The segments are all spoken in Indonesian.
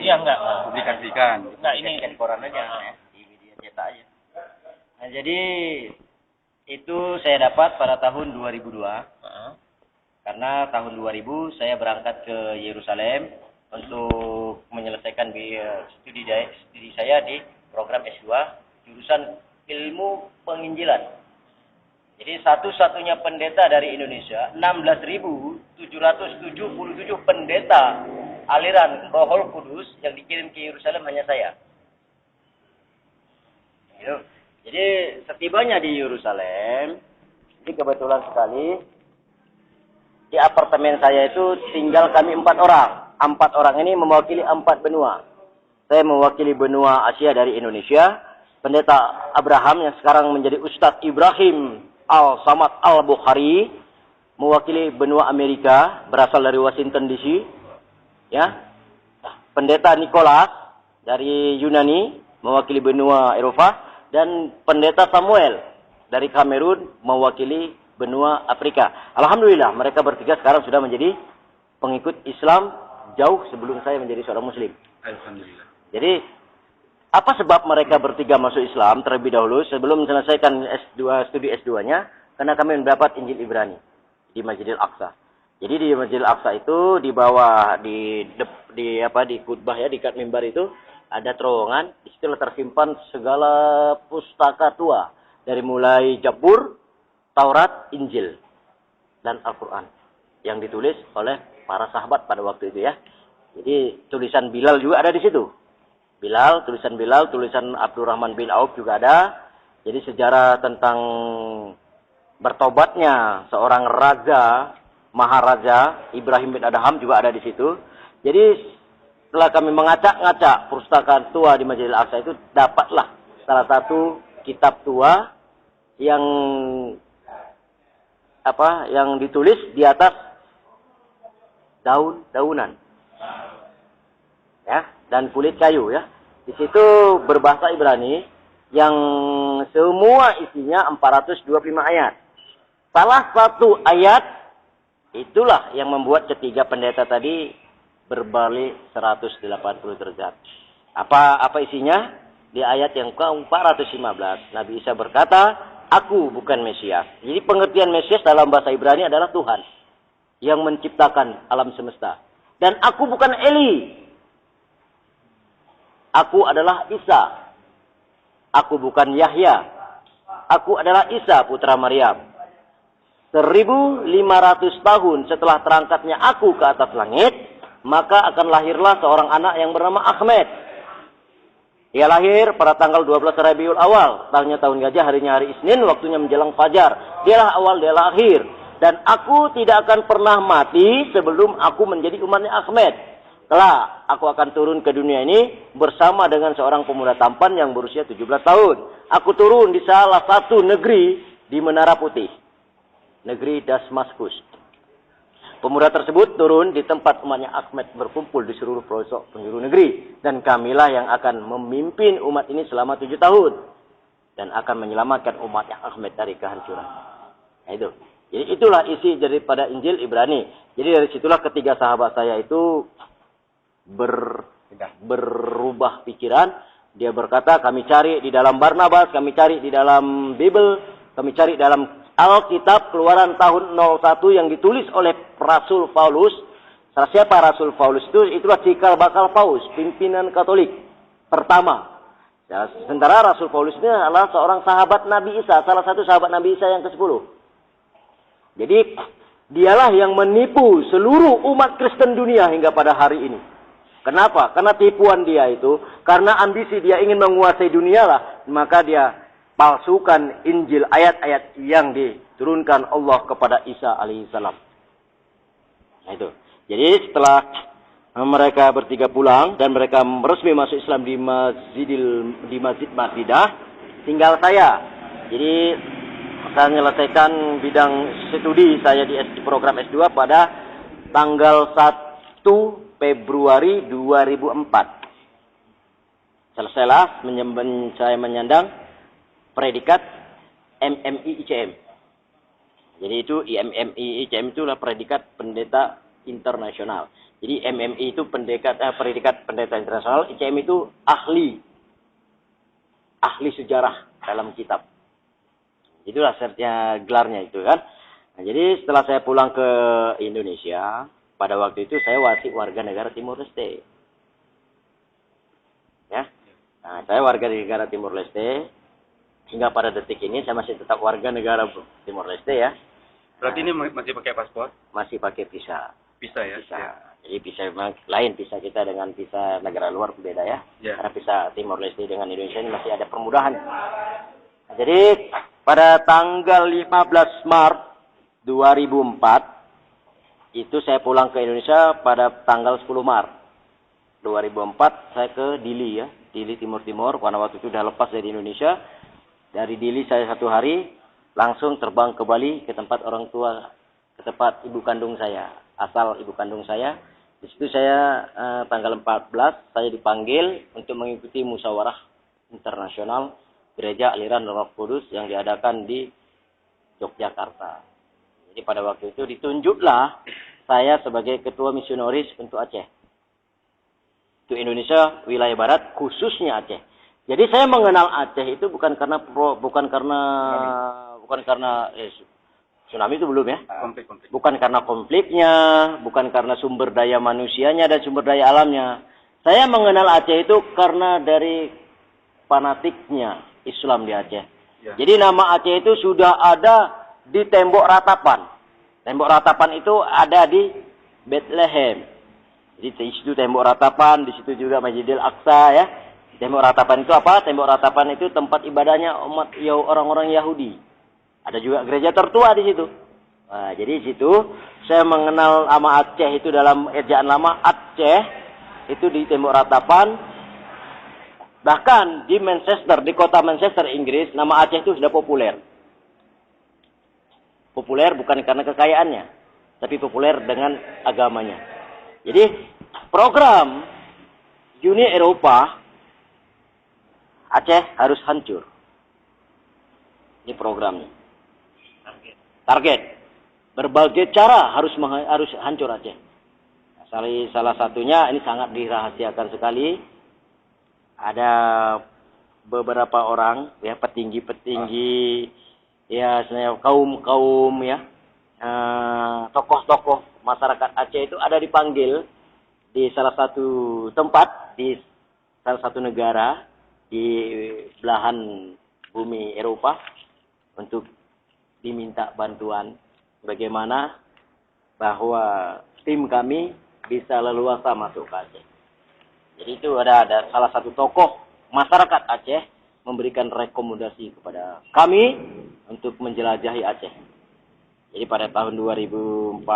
Iya, enggak. Publikasikan. Enggak, ini Kan koran aja, di media cetak aja. Nah, jadi itu saya dapat pada tahun 2002. Karena tahun 2000 saya berangkat ke Yerusalem untuk menyelesaikan studi saya di program S2 jurusan ilmu penginjilan. Jadi satu-satunya pendeta dari Indonesia, 16.777 pendeta aliran Rohul Kudus yang dikirim ke Yerusalem hanya saya. Jadi setibanya di Yerusalem, ini kebetulan sekali di apartemen saya itu tinggal kami 4 orang. 4 orang ini mewakili 4 benua. Saya mewakili benua Asia dari Indonesia. Pendeta Abraham yang sekarang menjadi Ustadz Ibrahim Al-Samad Al-Bukhari mewakili benua Amerika, berasal dari Washington DC. Ya. Pendeta Nicholas dari Yunani mewakili benua Eropa, dan pendeta Samuel dari Kamerun mewakili benua Afrika. Alhamdulillah mereka bertiga sekarang sudah menjadi pengikut Islam jauh sebelum saya menjadi seorang muslim. Alhamdulillah. Jadi apa sebab mereka bertiga masuk Islam terlebih dahulu sebelum menyelesaikan studi S2-nya? Karena kami mendapat Injil Ibrani di Masjidil Aqsa. Jadi di Masjidil Aqsa itu di bawah di khutbah ya, di kat mimbar itu ada terowongan, di situ tersimpan segala pustaka tua dari mulai Zabur, Taurat, Injil dan Al-Qur'an yang ditulis oleh para sahabat pada waktu itu ya. Jadi tulisan Bilal juga ada di situ. Tulisan Abdurrahman bin Auf juga ada. Jadi sejarah tentang bertobatnya seorang raja, Maharaja Ibrahim bin Adham juga ada di situ. Jadi setelah kami mengacak-ngacak perpustakaan tua di Masjidil Aqsa itu, dapatlah salah satu kitab tua yang ditulis di atas daun-daunan. Ya, dan kulit kayu ya. Di situ berbahasa Ibrani yang semua isinya 425 ayat. Salah satu ayat itulah yang membuat ketiga pendeta tadi berbalik 180 derajat. Apa isinya? Di ayat yang ke-415 Nabi Isa berkata, "Aku bukan Mesias." Jadi pengertian Mesias dalam bahasa Ibrani adalah Tuhan yang menciptakan alam semesta. Dan aku bukan Eli. Aku adalah Isa. Aku bukan Yahya. Aku adalah Isa putra Maryam. 1500 tahun setelah terangkatnya aku ke atas langit, maka akan lahirlah seorang anak yang bernama Ahmed. Dia lahir pada tanggal 12 Rabiul Awal, tahunnya tahun gajah, harinya hari Isnin, waktunya menjelang fajar. Dialah awal, dialah akhir. Dan aku tidak akan pernah mati sebelum aku menjadi umatnya Ahmed. Kelak aku akan turun ke dunia ini bersama dengan seorang pemuda tampan yang berusia 17 tahun. Aku turun di salah satu negeri di Menara Putih. Negeri Damaskus. Pemuda tersebut turun di tempat umatnya Ahmed berkumpul di seluruh pelosok penjuru negeri. Dan kamilah yang akan memimpin umat ini selama 7 tahun. Dan akan menyelamatkan umatnya Ahmed dari kehancuran. Nah itu. Jadi itulah isi daripada Injil Ibrani. Jadi dari situlah ketiga sahabat saya itu berubah pikiran. Dia berkata, kami cari di dalam Barnabas, kami cari di dalam Bible, kami cari dalam Alkitab Keluaran tahun 01 yang ditulis oleh Rasul Paulus. Siapa Rasul Paulus itu? Itulah cikal bakal Paus, pimpinan Katolik pertama. Ya, sementara Rasul Paulus ini adalah seorang sahabat Nabi Isa, salah satu sahabat Nabi Isa yang ke-10. Jadi dialah yang menipu seluruh umat Kristen dunia hingga pada hari ini. Kenapa? Karena tipuan dia itu, karena ambisi dia ingin menguasai dunia lah, maka dia palsukan Injil, ayat-ayat yang diturunkan Allah kepada Isa alaihissalam. Nah itu. Jadi setelah mereka bertiga pulang dan mereka resmi masuk Islam di Masjid Madinah, tinggal saya. Jadi saya menyelesaikan bidang studi saya di program S2 pada tanggal 1 Februari 2004. Selesailah saya menyandang predikat MMI ICM. Jadi itu MMI ICM itulah predikat pendeta internasional. Jadi MMI itu predikat pendeta internasional, ICM itu ahli sejarah dalam kitab. Itulah gelarnya itu kan. Nah, jadi setelah saya pulang ke Indonesia, pada waktu itu saya masih warga negara Timur Leste. Ya. Nah, saya warga negara Timur Leste. Hingga pada detik ini saya masih tetap warga negara Timur Leste ya. Berarti ini masih pakai paspor? Masih pakai visa. Visa ya? Visa. Ya. Jadi visa memang lain visa kita dengan visa negara luar berbeda ya. Ya. Karena visa Timor Leste dengan Indonesia ini masih ada permudahan. Nah, jadi pada tanggal 15 Maret 2004 itu saya pulang ke Indonesia pada tanggal 10 Maret 2004 saya ke Dili ya, Dili Timur karena waktu itu sudah lepas dari Indonesia. Dari Dili saya 1 hari langsung terbang ke Bali ke tempat orang tua, ke tempat ibu kandung saya, asal ibu kandung saya. Di situ saya tanggal 14 saya dipanggil untuk mengikuti musyawarah internasional Gereja Aliran Roh Kudus yang diadakan di Yogyakarta. Jadi pada waktu itu ditunjuklah saya sebagai ketua misionaris untuk Aceh. Untuk Indonesia wilayah barat khususnya Aceh. Jadi saya mengenal Aceh itu bukan karena tsunami itu belum ya. Konflik. Bukan karena konfliknya, bukan karena sumber daya manusianya dan sumber daya alamnya. Saya mengenal Aceh itu karena dari fanatiknya Islam di Aceh. Ya. Jadi nama Aceh itu sudah ada di tembok ratapan. Tembok ratapan itu ada di Bethlehem. Jadi di situ tembok ratapan, di situ juga Masjidil Aqsa ya. Tembok ratapan itu apa? Tembok ratapan itu tempat ibadahnya umat orang-orang Yahudi. Ada juga gereja tertua di situ. Nah, jadi di situ saya mengenal nama Aceh itu dalam ejaan lama Aceh itu di tembok ratapan. Bahkan di Manchester, di kota Manchester Inggris, nama Aceh itu sudah populer. Populer bukan karena kekayaannya, tapi populer dengan agamanya. Jadi program Uni Eropa Aceh harus hancur. Ini programnya. Target. Berbagai cara harus hancur Aceh. Salah satunya ini sangat dirahasiakan sekali. Ada beberapa orang ya petinggi-petinggi ya kaum ya tokoh-tokoh masyarakat Aceh itu ada dipanggil di salah satu tempat di salah satu negara di belahan bumi Eropa untuk diminta bantuan bagaimana bahwa tim kami bisa leluasa masuk ke Aceh. Jadi itu ada salah satu tokoh masyarakat Aceh memberikan rekomendasi kepada kami untuk menjelajahi Aceh. Jadi pada tahun 2004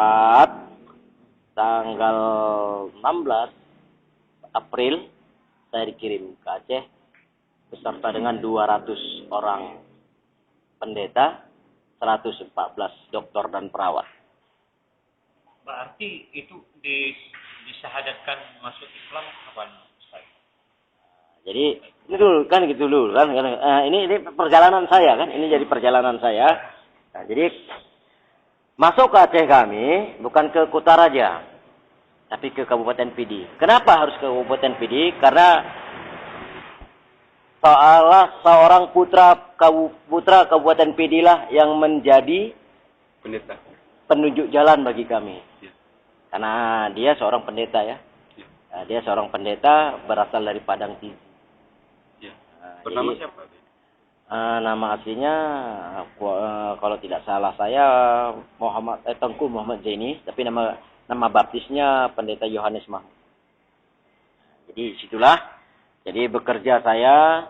tanggal 16 April saya dikirim ke Aceh beserta dengan 200 orang pendeta, 114 dokter dan perawat. Berarti itu disyahadatkan masuk Islam kapan, Ustaz? Jadi ini dulu kan gitu dulu kan. Ini perjalanan saya kan. Ini jadi perjalanan saya. Nah, jadi masuk ke Aceh kami bukan ke Kutaraja, tapi ke Kabupaten Pidi. Kenapa harus ke Kabupaten Pidi? Karena seorang putra Kabupaten Pidi lah yang menjadi pendeta, penunjuk jalan bagi kami. Ya. Karena dia seorang pendeta ya. Ya. Dia seorang pendeta berasal dari Padang Tizi. Ya. Bernama siapa? Nama aslinya kalau tidak salah saya Tengku Muhammad Zaini, tapi nama baptisnya Pendeta Yohanes Mahmud. Jadi situlah. Jadi bekerja saya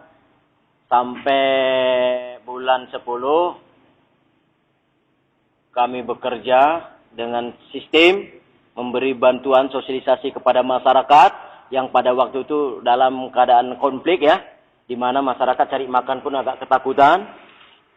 sampai bulan 10 kami bekerja dengan sistem memberi bantuan sosialisasi kepada masyarakat yang pada waktu itu dalam keadaan konflik ya, di mana masyarakat cari makan pun agak ketakutan.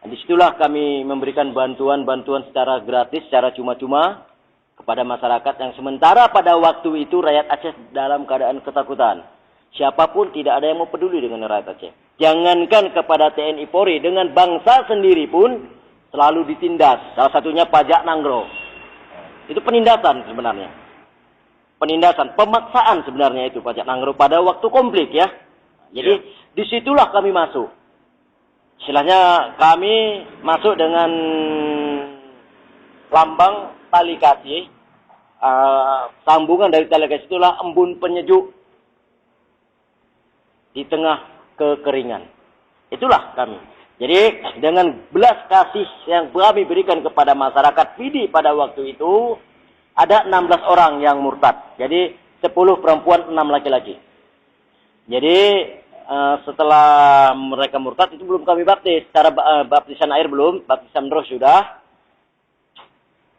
Dan disitulah kami memberikan bantuan-bantuan secara gratis, secara cuma-cuma kepada masyarakat yang sementara pada waktu itu rakyat Aceh dalam keadaan ketakutan. Siapapun tidak ada yang mau peduli dengan rakyat Aceh. Jangankan kepada TNI Polri, dengan bangsa sendiri pun selalu ditindas. Salah satunya pajak Nanggro. Itu penindasan sebenarnya. penindasan, pemaksaan sebenarnya itu pajak Nanggro pada waktu konflik ya. Jadi disitulah kami masuk. Istilahnya kami masuk dengan lambang tali kasih. Sambungan dari tali kasih itulah embun penyejuk di tengah kekeringan. Itulah kami. Jadi dengan belas kasih yang kami berikan kepada masyarakat Pidi pada waktu itu, ada 16 orang yang murtad. Jadi 10 perempuan, 6 laki-laki. Jadi setelah mereka murtad itu belum kami baptis. Cara baptisan air belum, baptisan roh sudah.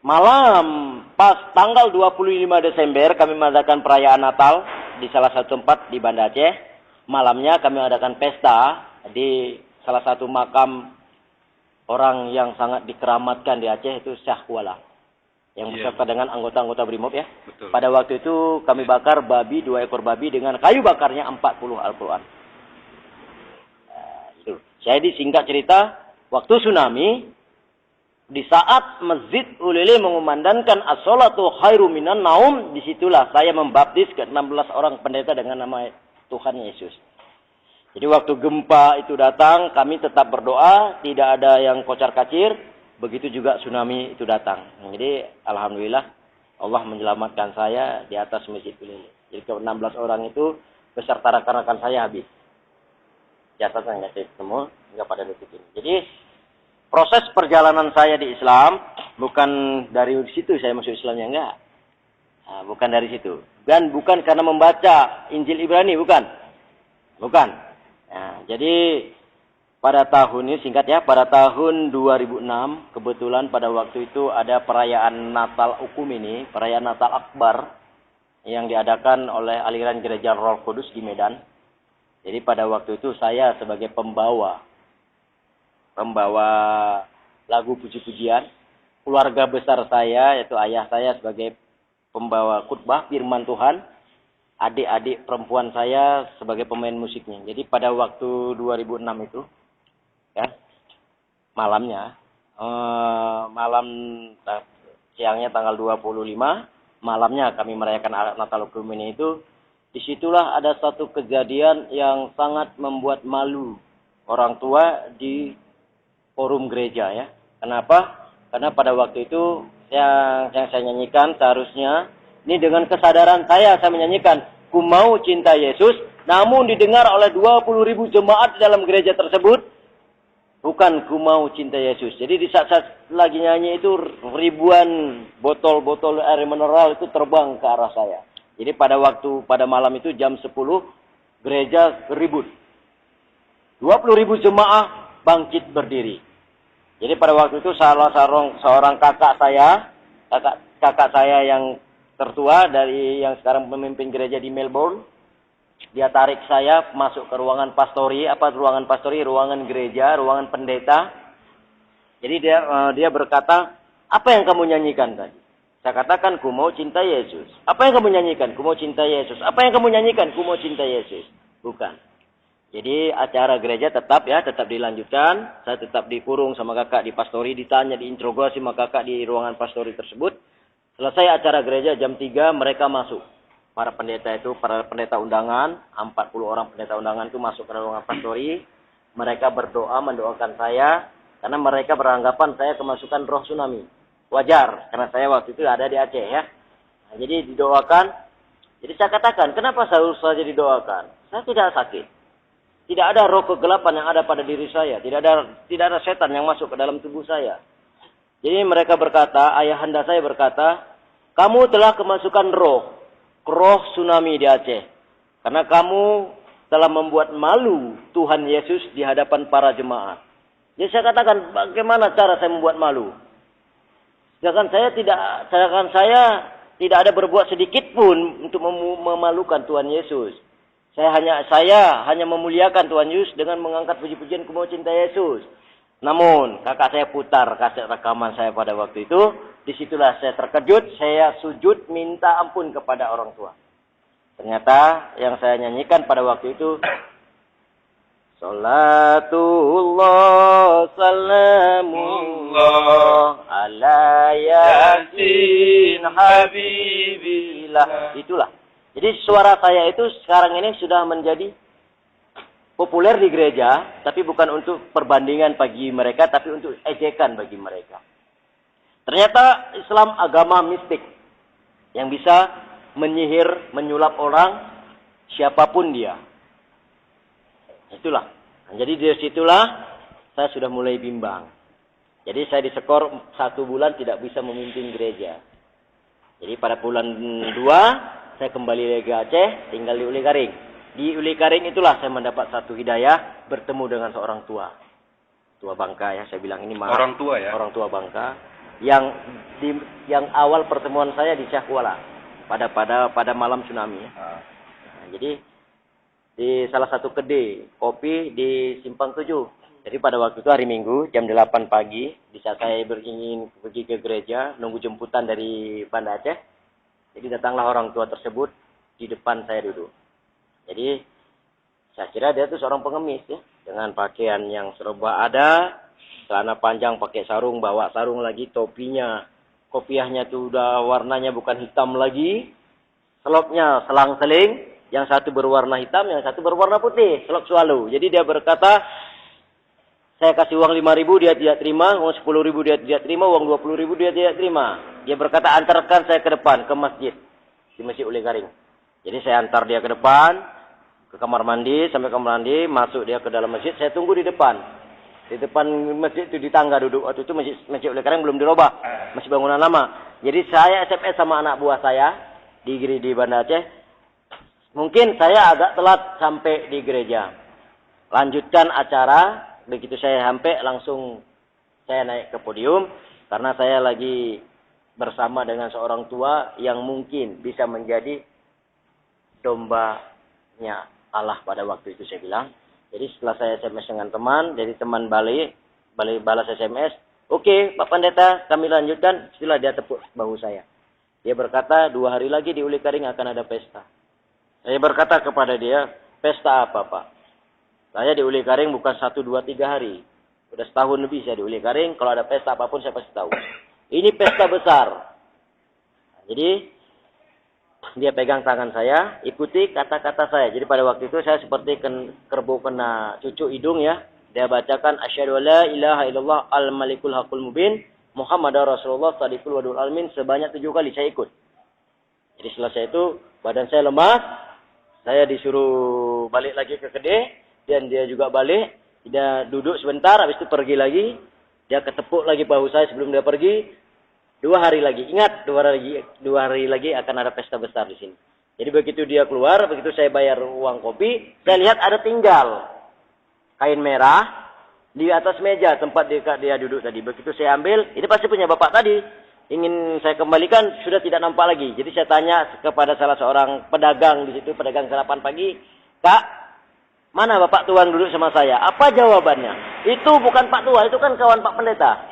Malam pas tanggal 25 Desember kami mengadakan perayaan Natal di salah satu tempat di Banda Aceh. Malamnya kami adakan pesta di salah satu makam orang yang sangat dikeramatkan di Aceh, itu Syah Kuala. Yang beserta dengan anggota-anggota Brimob ya. Betul. Pada waktu itu kami bakar babi, 2 ekor babi dengan kayu bakarnya 40 Al-Quran. Jadi singkat cerita, waktu tsunami, di saat Masjid Ulili mengumandangkan as-salatu khairu minan naum, disitulah saya membaptis ke 16 orang pendeta dengan nama Tuhan Yesus. Jadi waktu gempa itu datang, kami tetap berdoa, tidak ada yang kocar-kacir. Begitu juga tsunami itu datang. Jadi alhamdulillah Allah menyelamatkan saya di atas Masjid Ulili. Jadi ke 16 orang itu beserta rekan-rekan saya habis. Jasadnya nggak ketemu, nggak pada detik ini. Jadi proses perjalanan saya di Islam bukan dari situ saya masuk Islamnya, enggak. Nah, bukan dari situ. Dan bukan karena membaca Injil Ibrani, bukan. Bukan. Nah, jadi pada tahun ini singkat ya, pada tahun 2006 kebetulan pada waktu itu ada perayaan Natal Ukum ini, perayaan Natal Akbar yang diadakan oleh aliran Gereja Roh Kudus di Medan. Jadi pada waktu itu saya sebagai pembawa lagu puji-pujian, keluarga besar saya yaitu ayah saya sebagai pembawa khutbah firman Tuhan, adik-adik perempuan saya sebagai pemain musiknya. Jadi pada waktu 2006 itu, ya, malamnya, malam siangnya tanggal 25, malamnya kami merayakan Natal Ukum ini itu, disitulah ada satu kejadian yang sangat membuat malu orang tua di forum gereja ya. Kenapa? Karena pada waktu itu yang saya nyanyikan seharusnya ini dengan kesadaran saya menyanyikan ku mau cinta Yesus, namun didengar oleh 20.000 jemaat di dalam gereja tersebut bukan ku mau cinta Yesus. Jadi di saat lagi nyanyi itu ribuan botol-botol air mineral itu terbang ke arah saya. Jadi pada malam itu jam 10 gereja ribut. 20.000 jemaah bangkit berdiri. Jadi pada waktu itu seorang kakak saya yang tertua dari yang sekarang memimpin gereja di Melbourne, dia tarik saya masuk ke ruangan pastori, ruangan gereja, ruangan pendeta. Jadi dia berkata, apa yang kamu nyanyikan tadi? Saya katakan, ku mau cinta Yesus. Apa yang kamu nyanyikan? Ku mau cinta Yesus. Apa yang kamu nyanyikan? Ku mau cinta Yesus. Bukan. Jadi acara gereja tetap dilanjutkan. Saya tetap dikurung sama kakak di pastori, ditanya, diinterogasi sama kakak di ruangan pastori tersebut. Selesai acara gereja jam 3 mereka masuk. Para pendeta undangan, 40 orang pendeta undangan itu masuk ke ruangan pastori. Mereka berdoa, mendoakan saya. Karena mereka beranggapan saya kemasukan roh tsunami. Wajar, karena saya waktu itu ada di Aceh ya. Nah, jadi didoakan. Jadi saya katakan, kenapa saya harus saja didoakan? Saya tidak sakit. Tidak ada roh kegelapan yang ada pada diri saya. Tidak ada setan yang masuk ke dalam tubuh saya. Jadi mereka berkata, ayahanda saya berkata, kamu telah kemasukan roh tsunami di Aceh. Karena kamu telah membuat malu Tuhan Yesus di hadapan para jemaat. Jadi saya katakan, bagaimana cara saya membuat malu? Sedangkan saya tidak ada berbuat sedikit pun untuk memalukan Tuhan Yesus. Saya hanya memuliakan Tuhan Yesus dengan mengangkat puji-pujian ku mau cinta Yesus. Namun kakak saya putar kaset rekaman saya pada waktu itu. Disitulah saya terkejut, saya sujud minta ampun kepada orang tua. Ternyata yang saya nyanyikan pada waktu itu Salatullah salamullah ala yasin habibillah. Itulah. Jadi suara saya itu sekarang ini sudah menjadi populer di gereja, tapi bukan untuk perbandingan bagi mereka, tapi untuk ejekan bagi mereka. Ternyata Islam agama mistik yang bisa menyihir, menyulap orang siapapun dia. Itulah. Jadi dari situlah saya sudah mulai bimbang. Jadi saya disekor 1 bulan tidak bisa memimpin gereja. Jadi pada bulan 2 saya kembali lagi Aceh, tinggal di Uli Karing. Di Uli Karing itulah saya mendapat satu hidayah bertemu dengan seorang tua. Tua Bangka ya, saya bilang ini maaf. Orang tua ya? Orang tua Bangka. Yang awal pertemuan saya di Syahkuala pada malam tsunami ya. Nah, jadi di salah satu kedai kopi di Simpang 7. Jadi pada waktu itu hari Minggu jam 8 pagi, di saat saya ingin pergi ke gereja nunggu jemputan dari Banda Aceh. Jadi datanglah orang tua tersebut di depan saya duduk. Jadi saya kira dia itu seorang pengemis ya, dengan pakaian yang serba ada, celana panjang pakai sarung, bawa sarung lagi, topinya, kopiahnya tuh udah warnanya bukan hitam lagi, selopnya selang-seling, yang satu berwarna hitam, yang satu berwarna putih, selop swallow. Jadi dia berkata, saya kasih uang 5.000 dia tidak terima, uang 10.000 dia tidak terima, uang 20.000 dia tidak terima. Dia berkata antarkan saya ke depan ke masjid, di Masjid Uli Karing. Jadi saya antar dia ke depan, ke kamar mandi, sampai kamar mandi, masuk dia ke dalam masjid, saya tunggu di depan. Di depan masjid itu di tangga duduk. Waktu itu Masjid Uli Karing belum dirubah, masih bangunan lama. Jadi saya SMS sama anak buah saya di Banda Aceh. Mungkin saya agak telat sampai di gereja. Lanjutkan acara. Begitu saya sampai langsung saya naik ke podium karena saya lagi bersama dengan seorang tua yang mungkin bisa menjadi dombanya Allah pada waktu itu saya bilang. Jadi setelah saya SMS dengan teman, jadi teman balas SMS, oke, Pak Pendeta kami lanjutkan. Setelah dia tepuk bahu saya. Dia berkata 2 hari lagi di Uli Karing akan ada pesta. Saya berkata kepada dia, pesta apa Pak? Saya di Uli Karing bukan 1, 2, 3 hari. Udah setahun lebih saya di Uli Karing. Kalau ada pesta apapun saya pasti tahu. Ini pesta besar. Jadi dia pegang tangan saya, ikuti kata-kata saya. Jadi pada waktu itu saya seperti kerbau kena cucuk hidung ya. Dia bacakan asyhadu alla ilaha illallah al-malikul haqqul mubin Muhammadar Rasulullah shadiqul wadul alamin sebanyak 7 kali saya ikut. Jadi selesai itu badan saya lemas. Saya disuruh balik lagi ke kedai. Dan dia juga balik, dia duduk sebentar, habis itu pergi lagi. Dia ketepuk lagi bahu saya sebelum dia pergi. 2 hari lagi, ingat 2 hari lagi akan ada pesta besar di sini. Jadi begitu dia keluar, begitu saya bayar uang kopi, saya lihat ada tinggal kain merah di atas meja tempat dia duduk tadi. Begitu saya ambil, ini pasti punya bapak tadi. Ingin saya kembalikan, sudah tidak nampak lagi. Jadi saya tanya kepada salah seorang pedagang di situ, pedagang sarapan pagi, Kak, mana Bapak Tuan duduk sama saya? Apa jawabannya? Itu bukan Pak Tuan, itu kan kawan Pak Pendeta.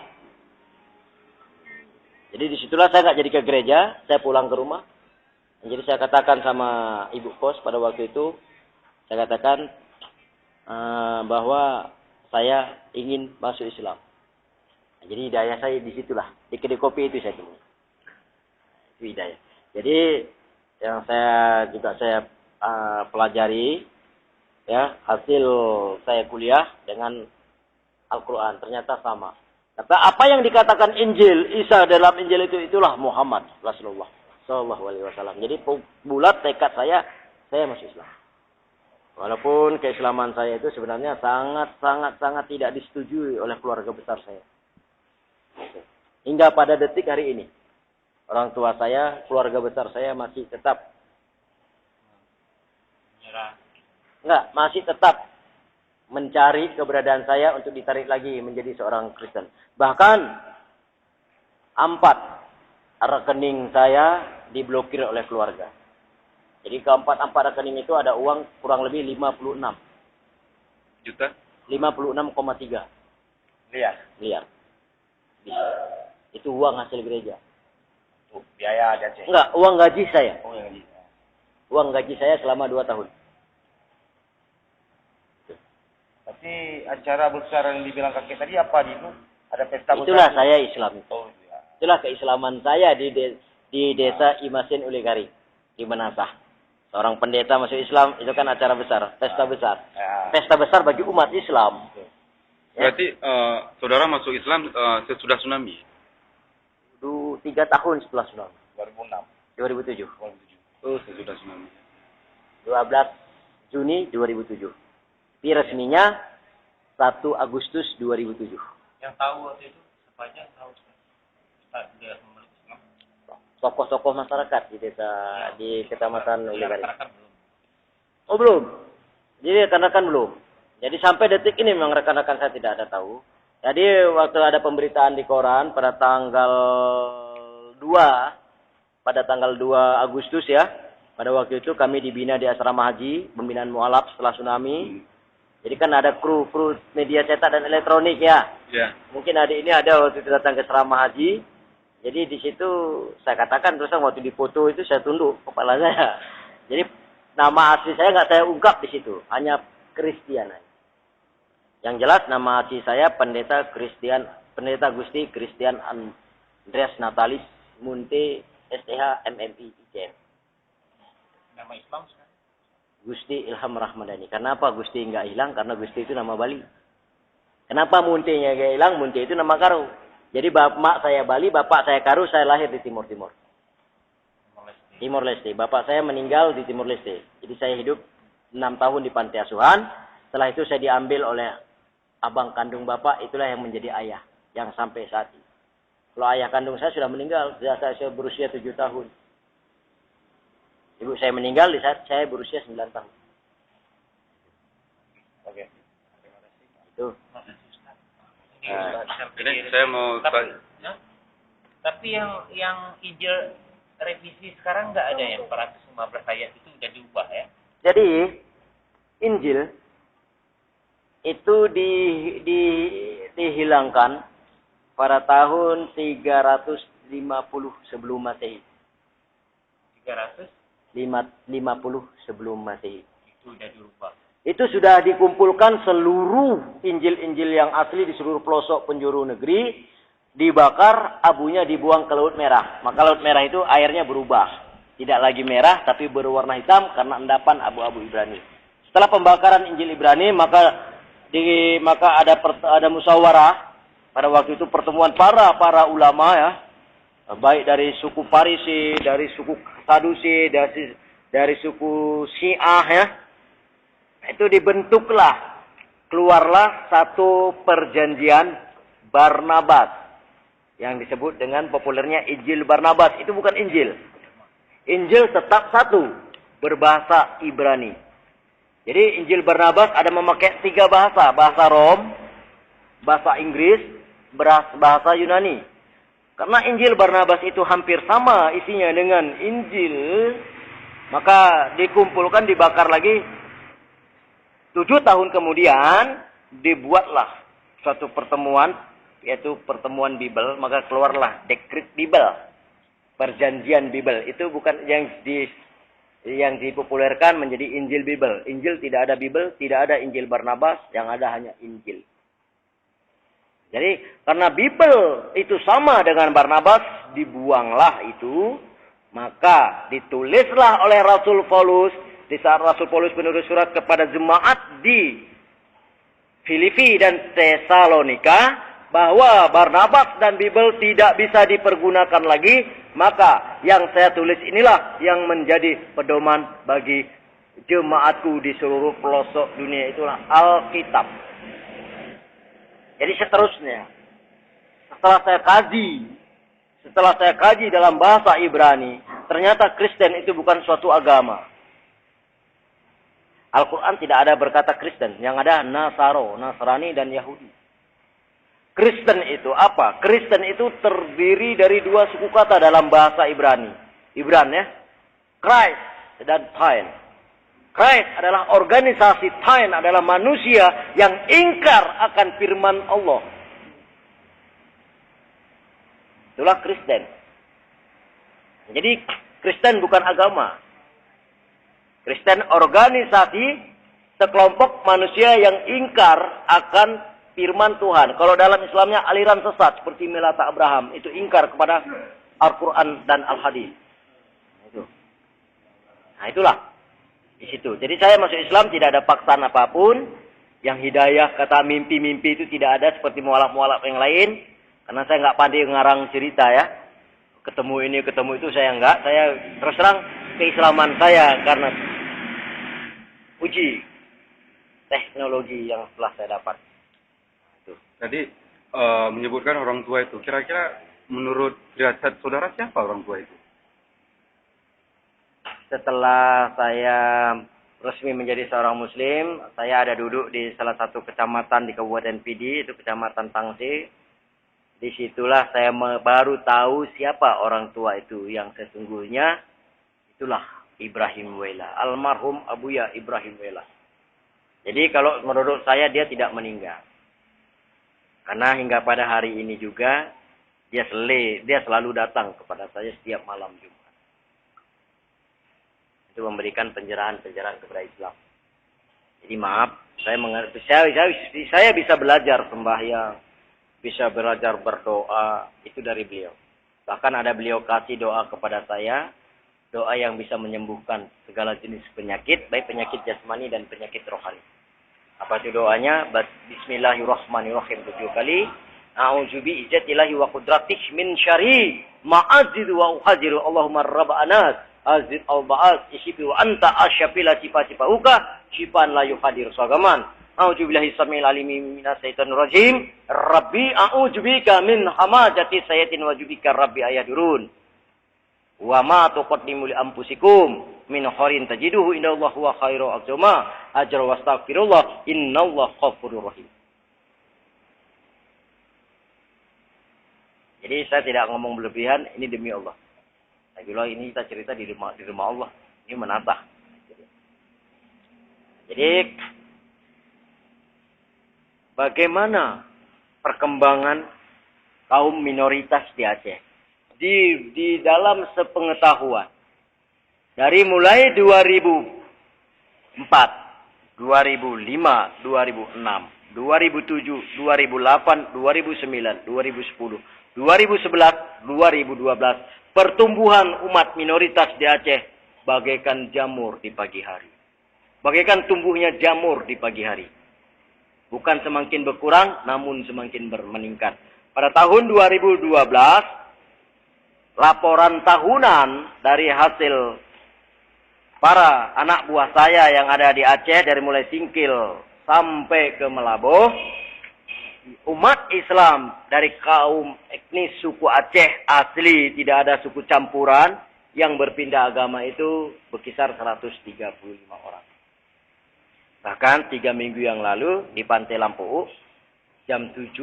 Jadi disitulah saya nggak jadi ke gereja, saya pulang ke rumah. Jadi saya katakan sama ibu kos pada waktu itu, saya katakan bahwa saya ingin masuk Islam. Jadi hidayah saya disitulah, di kedai kopi itu saya temui. Itu hidayah. Jadi yang saya pelajari, ya, hasil saya kuliah dengan Al-Quran ternyata sama. Kata apa yang dikatakan Injil Isa dalam Injil itulah Muhammad Rasulullah Sallallahu Alaihi Wasallam. Jadi bulat tekad saya masuk Islam. Walaupun keislaman saya itu sebenarnya sangat tidak disetujui oleh keluarga besar saya. Hingga pada detik hari ini, orang tua saya, keluarga besar saya masih tetap masih tetap mencari keberadaan saya untuk ditarik lagi menjadi seorang Kristen. Bahkan 4 rekening saya diblokir oleh keluarga. Jadi keempat rekening itu ada uang kurang lebih 56 juta, 56,3 miliar. Itu uang hasil gereja. Biaya aja sih. Enggak, uang gaji saya. Oh, yang gaji. Uang gaji saya selama 2 tahun. Tapi acara besar yang dibilang kakek tadi apa itu? Ada pesta besar? Itulah saya Islam. Oh, ya. Itulah keislaman saya di desa Imasin Ulikari, di Menasah. Seorang pendeta masuk Islam, itu kan acara besar, pesta besar. Ya. Pesta besar bagi umat Islam. Berarti saudara masuk Islam sesudah tsunami? 3 tahun setelah tsunami. 2006. 2007. Oh, sesudah tsunami. 12 Juni 2007. Tapi resminya 1 Agustus 2007. Yang tahu waktu itu siapa aja yang tahu Ustaz dia memeluk Islam. Tokoh-tokoh masyarakat di desa di kecamatan Ulikari. Rekan-rekan belum. Oh belum. Jadi rekan-rekan belum. Jadi sampai detik ini memang rekan-rekan saya tidak ada tahu. Jadi waktu ada pemberitaan di koran pada tanggal 2 Agustus ya. Pada waktu itu kami dibina di asrama haji, pembinaan mualaf setelah tsunami. Jadi kan ada kru media cetak dan elektronik ya. Ya. Mungkin adik ini ada waktu itu datang ke asrama haji. Jadi di situ saya katakan terus waktu difoto itu saya tunduk kepala saya. Jadi nama asli saya nggak saya ungkap di situ, hanya Kristian. Yang jelas nama asli saya Pendeta Gusti Kristian Andreas Natalis Munte STH MMI ICM. Nama Islam sekarang. Gusti Ilham Rahmadani. Kenapa Gusti nggak hilang? Karena Gusti itu nama Bali. Kenapa Munte-nya nggak hilang? Munte itu nama Karo. Jadi bapak saya Bali, bapak saya Karo, saya lahir di Timur Leste. Bapak saya meninggal di Timur Leste. Jadi saya hidup 6 tahun di panti asuhan. Setelah itu saya diambil oleh abang kandung bapak, itulah yang menjadi ayah. Yang sampai saat ini. Kalau ayah kandung saya sudah meninggal, saya berusia 7 tahun. Ibu saya meninggal di saat saya berusia 9 tahun. Oke. Itu. Ini saya mau Tapi yang Injil revisi sekarang nggak ada yang 415 ayat itu udah diubah ya. Jadi Injil itu dihilangkan pada tahun 350 sebelum Masehi. 350 sebelum Masehi. Itu udah dirubah. Itu sudah dikumpulkan seluruh Injil-Injil yang asli di seluruh pelosok penjuru negeri, dibakar, abunya dibuang ke Laut Merah. Maka Laut Merah itu airnya berubah. Tidak lagi merah, tapi berwarna hitam karena endapan abu-abu Ibrani. Setelah pembakaran Injil Ibrani, maka ada musyawarah. Pada waktu itu pertemuan para ulama ya, baik dari suku Parisi, dari suku Sadusi, dari suku Syiah ya. Itu dibentuklah, keluarlah satu perjanjian Barnabas yang disebut dengan populernya Injil Barnabas. Itu bukan Injil. Injil tetap satu, berbahasa Ibrani. Jadi Injil Barnabas ada memakai 3 bahasa, bahasa Rom, bahasa Inggris, bahasa Yunani. Karena Injil Barnabas itu hampir sama isinya dengan Injil, maka dikumpulkan, dibakar lagi. 7 tahun kemudian dibuatlah suatu pertemuan, yaitu pertemuan Bible, maka keluarlah dekret Bible, perjanjian Bible. Itu bukan yang dipopulerkan menjadi Injil Bible. Injil tidak ada Bible, tidak ada Injil Barnabas, yang ada hanya Injil. Jadi karena Bible itu sama dengan Barnabas, dibuanglah itu, maka ditulislah oleh Rasul Paulus. Di saat Rasul Paulus menulis surat kepada jemaat di Filipi dan Tesalonika bahwa Barnabas dan Bible tidak bisa dipergunakan lagi, maka yang saya tulis inilah yang menjadi pedoman bagi jemaatku di seluruh pelosok dunia, itulah Alkitab. Jadi seterusnya, setelah saya kaji dalam bahasa Ibrani, ternyata Kristen itu bukan suatu agama. Al-Quran tidak ada berkata Kristen. Yang ada Nasrani dan Yahudi. Kristen itu apa? Kristen itu terdiri dari 2 suku kata dalam bahasa Ibrani. Ibran ya. Christ dan Tain. Christ adalah organisasi, Tain adalah manusia yang ingkar akan firman Allah. Itulah Kristen. Jadi Kristen bukan agama. Kristen organisasi sekelompok manusia yang ingkar akan firman Tuhan. Kalau dalam Islamnya aliran sesat seperti Melata Abraham itu ingkar kepada Al-Quran dan Al-Hadis. Itu. Nah itulah di situ. Jadi saya masuk Islam tidak ada paksaan apapun. Yang hidayah kata mimpi-mimpi itu tidak ada seperti mualaf-mualaf yang lain. Karena saya nggak pandai ngarang cerita ya. Ketemu ini, ketemu itu saya nggak. Saya terus terang keislaman saya karena uji teknologi yang telah saya dapat. Tadi menyebutkan orang tua itu. Kira-kira menurut derajat saudara siapa orang tua itu? Setelah saya resmi menjadi seorang muslim, saya ada duduk di salah satu kecamatan di Kabupaten Pidi, itu Kecamatan Tangsi. Disitulah saya baru tahu siapa orang tua itu yang sesungguhnya. Itulah Ibrahim Wela, almarhum Abuya Ibrahim Wela. Jadi kalau menurut saya dia tidak meninggal. Karena hingga pada hari ini juga dia selalu datang kepada saya setiap malam Jumat. Itu memberikan pencerahan-pencerahan kepada Islam. Jadi maaf, saya bisa belajar sembahyang, bisa belajar berdoa, itu dari beliau. Bahkan ada beliau kasih doa kepada saya, doa yang bisa menyembuhkan segala jenis penyakit, baik penyakit jasmani dan penyakit rohani. Apa itu doanya? Bismillahirrahmanirrahim 7 kali. A'udzu bi'izzatillahi wa qudratihi min syarri ma'azidu wa uhaziru Allahumma rabb anas azid al-ba'as isyifi wa anta asyafila sifa-sifauka syifan la yuhadir sagaman. A'udzu billahi samil alimi minas syaitonir rajim. Rabbi a'udzu bika min hamazati sayatin wa jubika rabbi ayadurun. Wa ma tuqaddimu li anfusikum min khairin tajiduhu indallahi wa khairu azma ajra wastaghfirullah innallaha ghafurur rahim. Jadi saya tidak ngomong berlebihan, ini demi Allah. Saya bilang ini kita cerita di rumah Allah. Ini menatah. Jadi bagaimana perkembangan kaum minoritas di Aceh? Di dalam sepengetahuan. Dari mulai 2004, 2005, 2006, 2007, 2008, 2009, 2010, 2011, 2012, pertumbuhan umat minoritas di Aceh bagaikan jamur di pagi hari. Bagaikan tumbuhnya jamur di pagi hari. Bukan semakin berkurang, namun semakin meningkat. Pada tahun 2012, laporan tahunan dari hasil para anak buah saya yang ada di Aceh, dari mulai Singkil sampai ke Melaboh, umat Islam dari kaum etnis suku Aceh asli, tidak ada suku campuran, yang berpindah agama itu berkisar 135 orang. Bahkan 3 minggu yang lalu di Pantai Lampu, jam 7,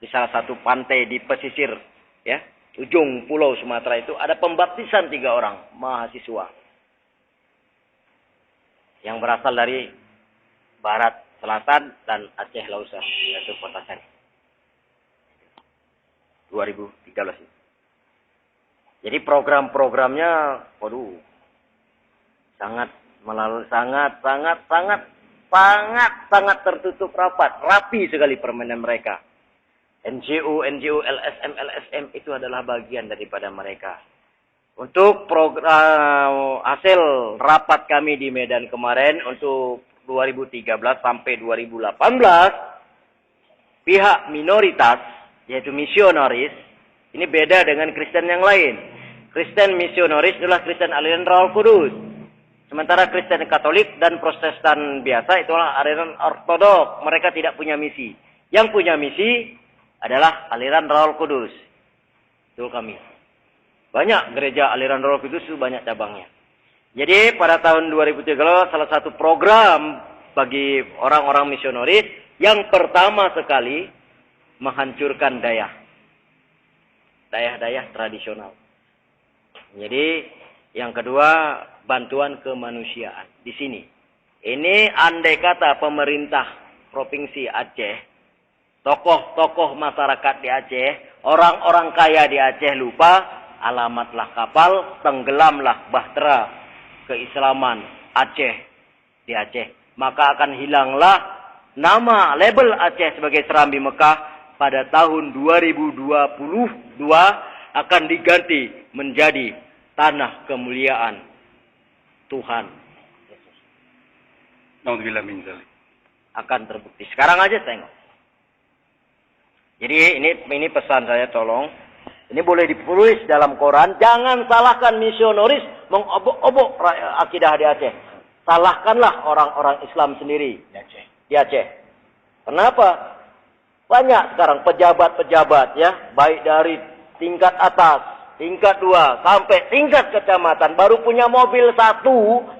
di salah satu pantai di pesisir ya, ujung pulau Sumatera itu, ada pembaptisan 3 orang mahasiswa yang berasal dari barat, selatan, dan Aceh Lausa, yaitu Kota Sari. 2013 itu. Jadi program-programnya, waduh, sangat tertutup rapat, rapi sekali permainan mereka. NGO, LSM itu adalah bagian daripada mereka. Untuk program hasil rapat kami di Medan kemarin untuk 2013 sampai 2018, pihak minoritas, yaitu misionaris, ini beda dengan Kristen yang lain. Kristen misionaris adalah Kristen aliran Roh Kudus. Sementara Kristen Katolik dan Protestan biasa itulah aliran Ortodok. Mereka tidak punya misi. Yang punya misi adalah aliran Roh Kudus. Itu kami. Banyak gereja aliran Roh Kudus itu banyak cabangnya. Jadi pada tahun 2013 salah satu program bagi orang-orang misionaris yang pertama sekali menghancurkan dayah tradisional. Jadi yang kedua bantuan kemanusiaan di sini. Ini andai kata pemerintah Provinsi Aceh, tokoh-tokoh masyarakat di Aceh, orang-orang kaya di Aceh lupa, alamatlah kapal, tenggelamlah bahtera keislaman Aceh di Aceh. maka akan hilanglah nama label Aceh sebagai Serambi Mekah pada tahun 2022 akan diganti menjadi Tanah Kemuliaan Tuhan. Naudzubillah min dzalik. Akan terbukti. Sekarang aja tengok. Jadi ini pesan saya, tolong. Ini boleh ditulis dalam Quran. Jangan salahkan misionaris mengobok-obok akidah di Aceh. Salahkanlah orang-orang Islam sendiri di Aceh. Kenapa? Banyak sekarang pejabat-pejabat ya, baik dari tingkat atas, tingkat 2, sampai tingkat kecamatan. Baru punya mobil 1,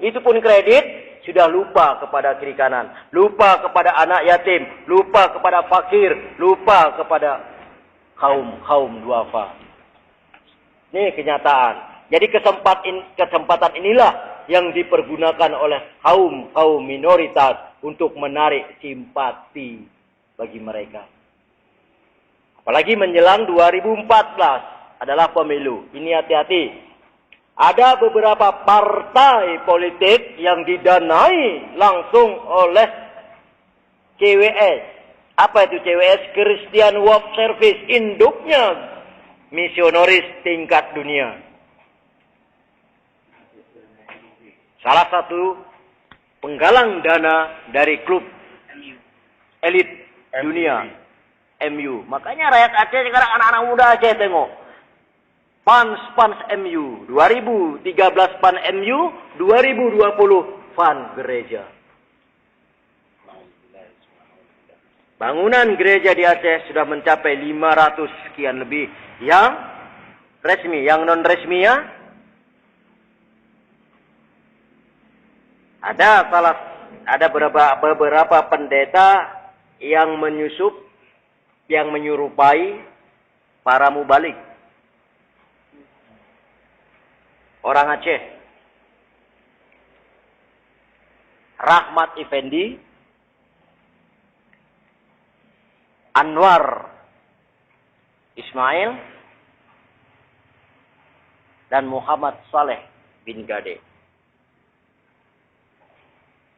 itu pun kredit. Sudah lupa kepada kiri kanan, lupa kepada anak yatim, lupa kepada fakir, lupa kepada kaum duafa. Ini kenyataan. Jadi kesempatan inilah yang dipergunakan oleh kaum minoritas untuk menarik simpati bagi mereka. Apalagi menjelang 2014 adalah pemilu. Ini hati-hati. Ada beberapa partai politik yang didanai langsung oleh CWS. Apa itu CWS? Christian World Service. Induknya misionaris tingkat dunia. Salah satu penggalang dana dari klub elit dunia. MU. Makanya rakyat Aceh sekarang anak-anak muda Aceh tengok. Fans MU, 2013 Fans MU, 2020 Fans gereja. Bangunan gereja di Aceh sudah mencapai 500 sekian lebih. Yang resmi, yang non resmi ya. Ada beberapa pendeta yang menyerupai para mubalik. Orang Aceh. Rahmat Effendi, Anwar Ismail, dan Muhammad Saleh bin Gade.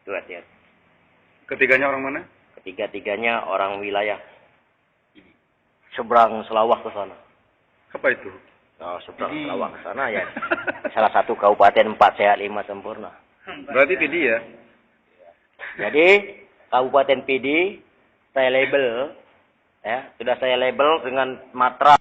Itu hati-hati. Ketiganya orang mana? Ketiga-tiganya orang wilayah seberang Selawah ke sana. Apa itu? Oh, seberang Selawah ke sana ya. Salah satu kabupaten 4 sehat 5 sempurna. Berarti PD ya? Jadi Kabupaten PD saya label ya, sudah saya label dengan matra